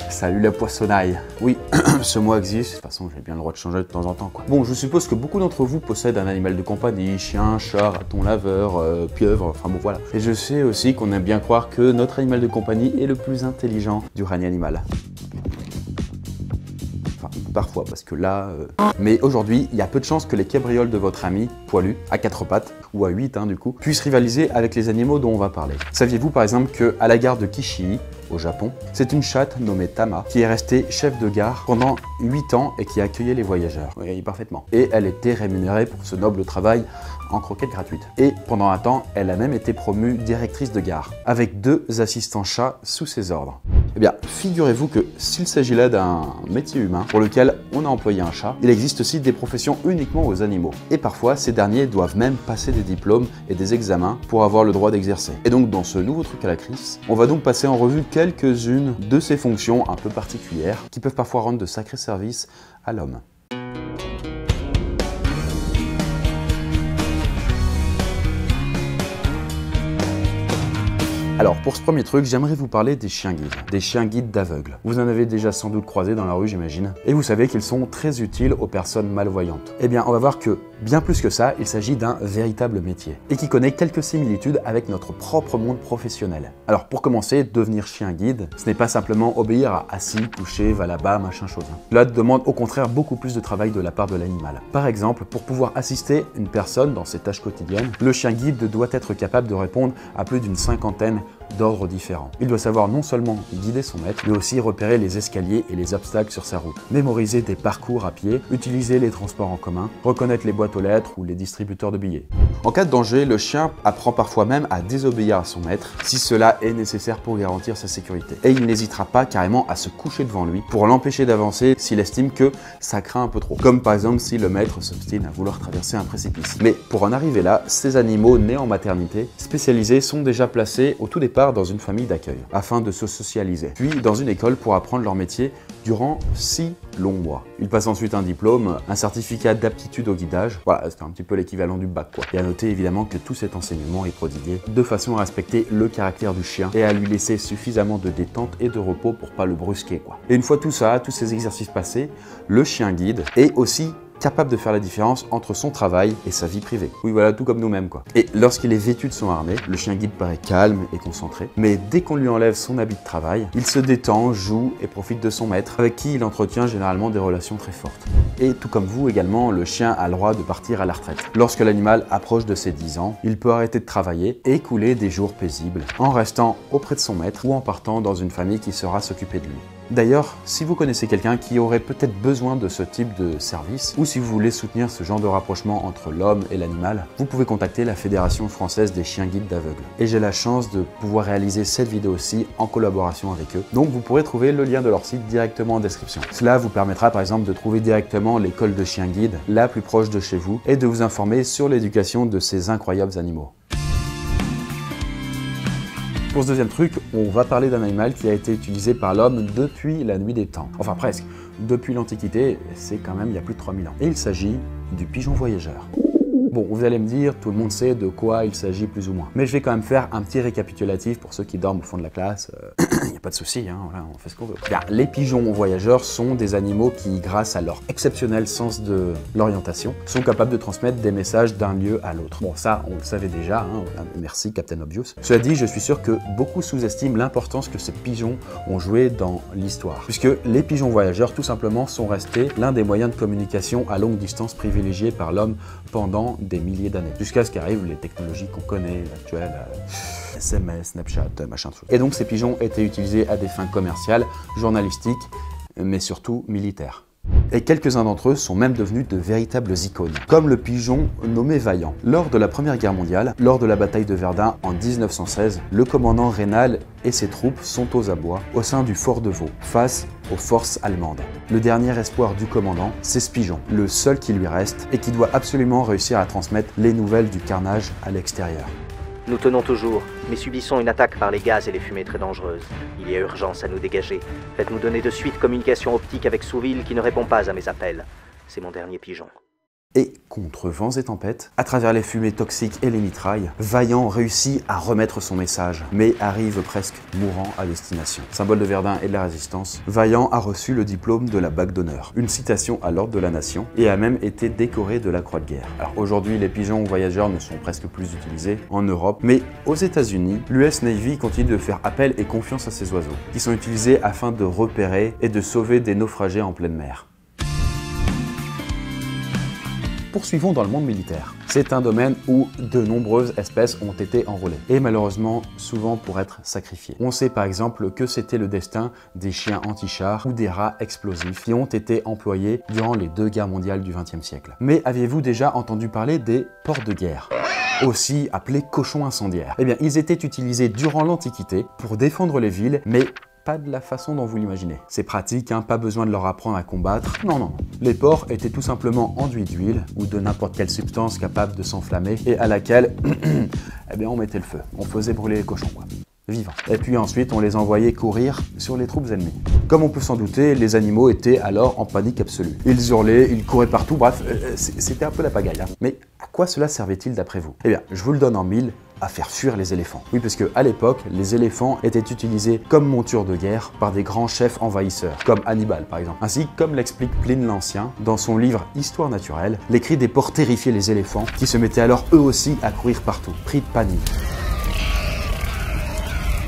Salut la poissonnaille. Oui, ce mot existe, de toute façon j'ai bien le droit de changer de temps en temps quoi. Bon, je suppose que beaucoup d'entre vous possèdent un animal de compagnie, chien, chat, raton laveur, pieuvre, enfin bon voilà. Et je sais aussi qu'on aime bien croire que notre animal de compagnie est le plus intelligent du règne animal. Parfois, parce que là... Mais aujourd'hui, il y a peu de chances que les cabrioles de votre ami, poilu, à 4 pattes, ou à 8 du coup, puissent rivaliser avec les animaux dont on va parler. Saviez-vous par exemple qu'à la gare de Kishii, au Japon, c'est une chatte nommée Tama qui est restée chef de gare pendant 8 ans et qui accueillait les voyageurs. Oui, parfaitement. Et elle était rémunérée pour ce noble travail en croquettes gratuites. Et pendant un temps, elle a même été promue directrice de gare, avec 2 assistants chats sous ses ordres. Eh bien, figurez-vous que s'il s'agit là d'un métier humain pour lequel on a employé un chat, il existe aussi des professions uniquement aux animaux. Et parfois, ces derniers doivent même passer des diplômes et des examens pour avoir le droit d'exercer. Et donc, dans ce nouveau truc à la crise, on va donc passer en revue quelques-unes de ces fonctions un peu particulières qui peuvent parfois rendre de sacrés services à l'homme. Alors pour ce premier truc, j'aimerais vous parler des chiens guides d'aveugles. Vous en avez déjà sans doute croisé dans la rue, j'imagine. Et vous savez qu'ils sont très utiles aux personnes malvoyantes. Eh bien, on va voir que, bien plus que ça, il s'agit d'un véritable métier. Et qui connaît quelques similitudes avec notre propre monde professionnel. Alors pour commencer, devenir chien guide, ce n'est pas simplement obéir à assis, touché, va là-bas, machin chose. Cela demande au contraire beaucoup plus de travail de la part de l'animal. Par exemple, pour pouvoir assister une personne dans ses tâches quotidiennes, le chien guide doit être capable de répondre à plus d'une cinquantaine d'ordres différents. Il doit savoir non seulement guider son maître, mais aussi repérer les escaliers et les obstacles sur sa route, mémoriser des parcours à pied, utiliser les transports en commun, reconnaître les boîtes aux lettres ou les distributeurs de billets. En cas de danger, le chien apprend parfois même à désobéir à son maître si cela est nécessaire pour garantir sa sécurité. Et il n'hésitera pas carrément à se coucher devant lui pour l'empêcher d'avancer s'il estime que ça craint un peu trop. Comme par exemple si le maître s'obstine à vouloir traverser un précipice. Mais pour en arriver là, ces animaux nés en maternité spécialisés sont déjà placés au tout départ dans une famille d'accueil, afin de se socialiser, puis dans une école pour apprendre leur métier durant 6 longs mois. Ils passent ensuite un diplôme, un certificat d'aptitude au guidage, voilà, c'est un petit peu l'équivalent du bac quoi. Et à noter évidemment que tout cet enseignement est prodigué de façon à respecter le caractère du chien et à lui laisser suffisamment de détente et de repos pour pas le brusquer quoi. Et une fois tout ça, tous ces exercices passés, le chien guide est aussi capable de faire la différence entre son travail et sa vie privée. Oui voilà, tout comme nous-mêmes quoi. Et lorsqu'il est vêtu de son harnais, le chien guide paraît calme et concentré, mais dès qu'on lui enlève son habit de travail, il se détend, joue et profite de son maître, avec qui il entretient généralement des relations très fortes. Et tout comme vous également, le chien a le droit de partir à la retraite. Lorsque l'animal approche de ses 10 ans, il peut arrêter de travailler et couler des jours paisibles, en restant auprès de son maître ou en partant dans une famille qui saura s'occuper de lui. D'ailleurs, si vous connaissez quelqu'un qui aurait peut-être besoin de ce type de service, ou si vous voulez soutenir ce genre de rapprochement entre l'homme et l'animal, vous pouvez contacter la Fédération française des chiens guides d'aveugles. Et j'ai la chance de pouvoir réaliser cette vidéo-ci en collaboration avec eux, donc vous pourrez trouver le lien de leur site directement en description. Cela vous permettra par exemple de trouver directement l'école de chiens guides la plus proche de chez vous et de vous informer sur l'éducation de ces incroyables animaux. Pour ce deuxième truc, on va parler d'un animal qui a été utilisé par l'homme depuis la nuit des temps. Enfin presque, depuis l'Antiquité, c'est quand même il y a plus de 3000 ans. Et il s'agit du pigeon voyageur. Bon, vous allez me dire, tout le monde sait de quoi il s'agit plus ou moins. Mais je vais quand même faire un petit récapitulatif pour ceux qui dorment au fond de la classe. Il n'y a pas de souci, hein, voilà, on fait ce qu'on veut. Bien, les pigeons voyageurs sont des animaux qui, grâce à leur exceptionnel sens de l'orientation, sont capables de transmettre des messages d'un lieu à l'autre. Bon, ça, on le savait déjà, hein, merci Captain Obvious. Cela dit, je suis sûr que beaucoup sous-estiment l'importance que ces pigeons ont joué dans l'histoire. Puisque les pigeons voyageurs, tout simplement, sont restés l'un des moyens de communication à longue distance privilégiés par l'homme pendant des milliers d'années, jusqu'à ce qu'arrivent les technologies qu'on connaît, actuelles, SMS, Snapchat, machin de choses. Et donc ces pigeons étaient utilisés à des fins commerciales, journalistiques, mais surtout militaires. Et quelques-uns d'entre eux sont même devenus de véritables icônes, comme le pigeon nommé Vaillant. Lors de la Première Guerre mondiale, lors de la bataille de Verdun en 1916, le commandant Raynal et ses troupes sont aux abois au sein du fort de Vaux, face aux forces allemandes. Le dernier espoir du commandant, c'est ce pigeon, le seul qui lui reste et qui doit absolument réussir à transmettre les nouvelles du carnage à l'extérieur. Nous tenons toujours, mais subissons une attaque par les gaz et les fumées très dangereuses. Il y a urgence à nous dégager. Faites-nous donner de suite communication optique avec Souville qui ne répond pas à mes appels. C'est mon dernier pigeon. Et contre vents et tempêtes, à travers les fumées toxiques et les mitrailles, Vaillant réussit à remettre son message, mais arrive presque mourant à destination. Symbole de Verdun et de la résistance, Vaillant a reçu le diplôme de la Bague d'honneur, une citation à l'ordre de la nation, et a même été décoré de la Croix de guerre. Alors aujourd'hui, les pigeons voyageurs ne sont presque plus utilisés en Europe, mais aux États-Unis, l'US Navy continue de faire appel et confiance à ces oiseaux, qui sont utilisés afin de repérer et de sauver des naufragés en pleine mer. Poursuivons dans le monde militaire. C'est un domaine où de nombreuses espèces ont été enrôlées, et malheureusement souvent pour être sacrifiées. On sait par exemple que c'était le destin des chiens anti-chars ou des rats explosifs qui ont été employés durant les 2 guerres mondiales du XXe siècle. Mais aviez-vous déjà entendu parler des porcs de guerre ? Aussi appelés cochons incendiaires. Eh bien, ils étaient utilisés durant l'Antiquité pour défendre les villes, mais pas de la façon dont vous l'imaginez. C'est pratique, hein, pas besoin de leur apprendre à combattre. Non. Les porcs étaient tout simplement enduits d'huile ou de n'importe quelle substance capable de s'enflammer et à laquelle eh bien, on mettait le feu. On faisait brûler les cochons, quoi. Vivants. Et puis ensuite, on les envoyait courir sur les troupes ennemies. Comme on peut s'en douter, les animaux étaient alors en panique absolue. Ils hurlaient, ils couraient partout, bref, c'était un peu la pagaille. Hein. Mais à quoi cela servait-il d'après vous? Eh bien, je vous le donne en mille, à faire fuir les éléphants. Oui, parce qu'à l'époque, les éléphants étaient utilisés comme monture de guerre par des grands chefs envahisseurs, comme Hannibal par exemple. Ainsi, comme l'explique Pline l'Ancien dans son livre Histoire naturelle, les cris des porcs terrifiaient les éléphants qui se mettaient alors eux aussi à courir partout, pris de panique.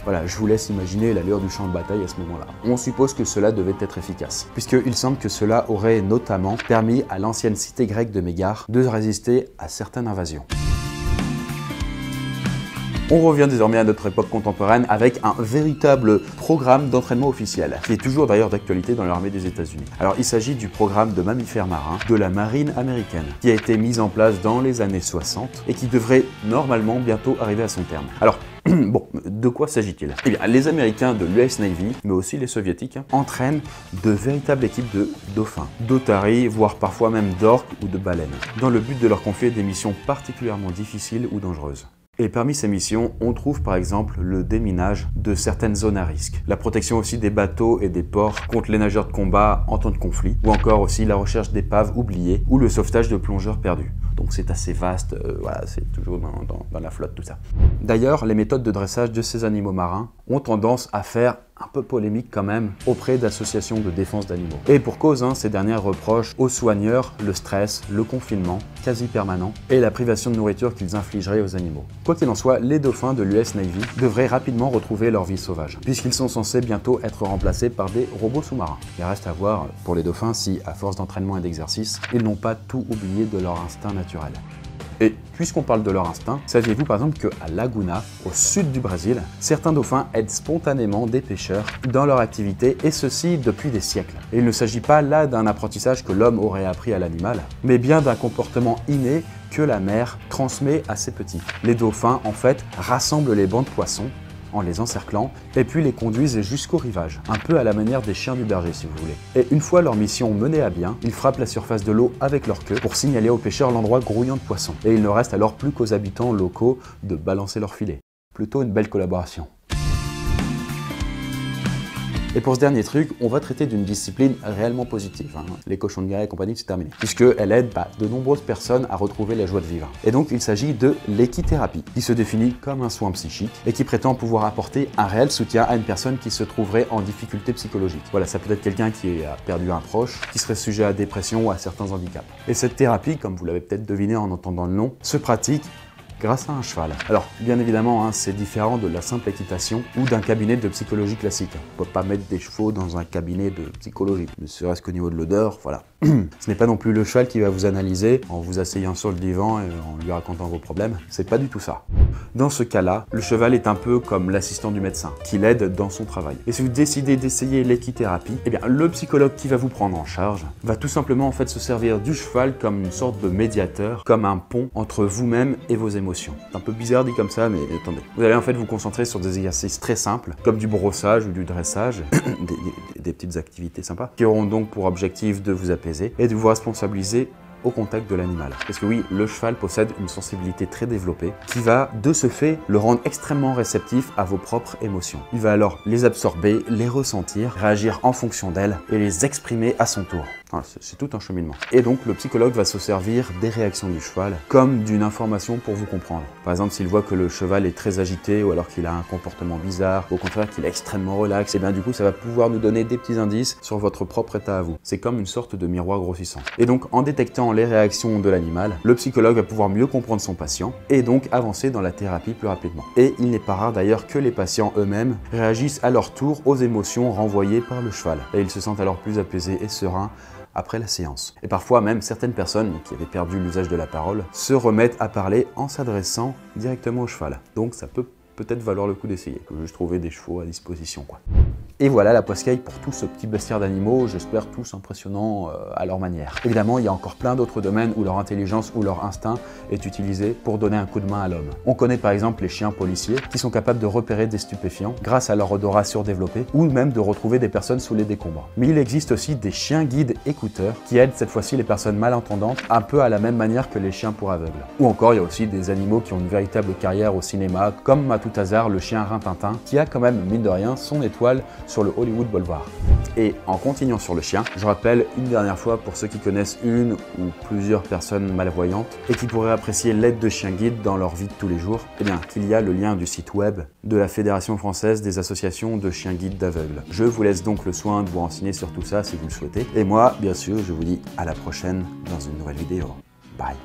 Voilà, je vous laisse imaginer l'allure du champ de bataille à ce moment-là. On suppose que cela devait être efficace, puisqu'il semble que cela aurait notamment permis à l'ancienne cité grecque de Mégare de résister à certaines invasions. On revient désormais à notre époque contemporaine avec un véritable programme d'entraînement officiel, qui est toujours d'ailleurs d'actualité dans l'armée des États-Unis. Alors il s'agit du programme de mammifères marins de la marine américaine, qui a été mis en place dans les années 60 et qui devrait normalement bientôt arriver à son terme. Alors, bon, de quoi s'agit-il? Eh bien, les Américains de l'US Navy, mais aussi les Soviétiques, entraînent de véritables équipes de dauphins, d'otaries, voire parfois même d'orques ou de baleines, dans le but de leur confier des missions particulièrement difficiles ou dangereuses. Et parmi ces missions, on trouve par exemple le déminage de certaines zones à risque, la protection aussi des bateaux et des ports contre les nageurs de combat en temps de conflit, ou encore aussi la recherche d'épaves oubliées ou le sauvetage de plongeurs perdus. Donc c'est assez vaste, voilà, c'est toujours dans la flotte tout ça. D'ailleurs, les méthodes de dressage de ces animaux marins ont tendance à faire un peu polémique quand même auprès d'associations de défense d'animaux. Et pour cause, ces dernières reprochent aux soigneurs le stress, le confinement quasi permanent et la privation de nourriture qu'ils infligeraient aux animaux. Quoi qu'il en soit, les dauphins de l'US Navy devraient rapidement retrouver leur vie sauvage, puisqu'ils sont censés bientôt être remplacés par des robots sous-marins. Il reste à voir pour les dauphins si, à force d'entraînement et d'exercice, ils n'ont pas tout oublié de leur instinct naturel. Et puisqu'on parle de leur instinct, saviez-vous par exemple qu'à Laguna, au sud du Brésil, certains dauphins aident spontanément des pêcheurs dans leur activité, et ceci depuis des siècles. Et il ne s'agit pas là d'un apprentissage que l'homme aurait appris à l'animal, mais bien d'un comportement inné que la mer transmet à ses petits. Les dauphins, en fait, rassemblent les bancs de poissons en les encerclant, et puis les conduisent jusqu'au rivage, un peu à la manière des chiens du berger si vous voulez. Et une fois leur mission menée à bien, ils frappent la surface de l'eau avec leur queue pour signaler aux pêcheurs l'endroit grouillant de poissons. Et il ne reste alors plus qu'aux habitants locaux de balancer leur filet. Plutôt une belle collaboration. Et pour ce dernier truc, on va traiter d'une discipline réellement positive. Les cochons de guerre et compagnie, c'est terminé. Puisqu'elle aide de nombreuses personnes à retrouver la joie de vivre. Et donc, il s'agit de l'équithérapie, qui se définit comme un soin psychique et qui prétend pouvoir apporter un réel soutien à une personne qui se trouverait en difficulté psychologique. Voilà, ça peut être quelqu'un qui a perdu un proche, qui serait sujet à la dépression ou à certains handicaps. Et cette thérapie, comme vous l'avez peut-être deviné en entendant le nom, se pratique grâce à un cheval. Alors, bien évidemment, c'est différent de la simple équitation ou d'un cabinet de psychologie classique. On ne peut pas mettre des chevaux dans un cabinet de psychologie, ne serait-ce qu'au niveau de l'odeur, voilà. Ce n'est pas non plus le cheval qui va vous analyser en vous asseyant sur le divan et en lui racontant vos problèmes. C'est pas du tout ça. Dans ce cas-là, le cheval est un peu comme l'assistant du médecin, qui l'aide dans son travail. Et si vous décidez d'essayer l'équithérapie, eh bien, le psychologue qui va vous prendre en charge va tout simplement en fait se servir du cheval comme une sorte de médiateur, comme un pont entre vous-même et vos émotions. C'est un peu bizarre dit comme ça, mais attendez. Vous allez en fait vous concentrer sur des exercices très simples, comme du brossage ou du dressage, des petites activités sympas, qui auront donc pour objectif de vous apaiser et de vous responsabiliser au contact de l'animal. Parce que oui, le cheval possède une sensibilité très développée qui va, de ce fait, le rendre extrêmement réceptif à vos propres émotions. Il va alors les absorber, les ressentir, réagir en fonction d'elles et les exprimer à son tour. Enfin, c'est tout un cheminement. Et donc le psychologue va se servir des réactions du cheval comme d'une information pour vous comprendre. Par exemple, s'il voit que le cheval est très agité ou alors qu'il a un comportement bizarre, ou au contraire qu'il est extrêmement relax, et bien du coup ça va pouvoir nous donner des petits indices sur votre propre état à vous. C'est comme une sorte de miroir grossissant. Et donc en détectant les réactions de l'animal, le psychologue va pouvoir mieux comprendre son patient et donc avancer dans la thérapie plus rapidement. Et il n'est pas rare d'ailleurs que les patients eux-mêmes réagissent à leur tour aux émotions renvoyées par le cheval. Et ils se sentent alors plus apaisés et sereins après la séance. Et parfois même certaines personnes qui avaient perdu l'usage de la parole se remettent à parler en s'adressant directement au cheval. Donc ça peut peut-être valoir le coup d'essayer. Il faut juste trouver des chevaux à disposition, quoi. Et voilà la poiscaille pour tout ce petit bestiaire d'animaux, j'espère tous impressionnants à leur manière. Évidemment, il y a encore plein d'autres domaines où leur intelligence ou leur instinct est utilisé pour donner un coup de main à l'homme. On connaît par exemple les chiens policiers qui sont capables de repérer des stupéfiants grâce à leur odorat surdéveloppé ou même de retrouver des personnes sous les décombres. Mais il existe aussi des chiens guides écouteurs qui aident cette fois-ci les personnes malentendantes un peu à la même manière que les chiens pour aveugles. Ou encore, il y a aussi des animaux qui ont une véritable carrière au cinéma, comme à tout hasard le chien Rintintin qui a quand même, mine de rien, son étoile sur le Hollywood Boulevard. Et en continuant sur le chien, je rappelle une dernière fois pour ceux qui connaissent une ou plusieurs personnes malvoyantes et qui pourraient apprécier l'aide de chiens guides dans leur vie de tous les jours, eh bien qu'il y a le lien du site web de la Fédération française des associations de chiens guides d'aveugles. Je vous laisse donc le soin de vous renseigner sur tout ça si vous le souhaitez. Et moi, bien sûr, je vous dis à la prochaine dans une nouvelle vidéo. Bye.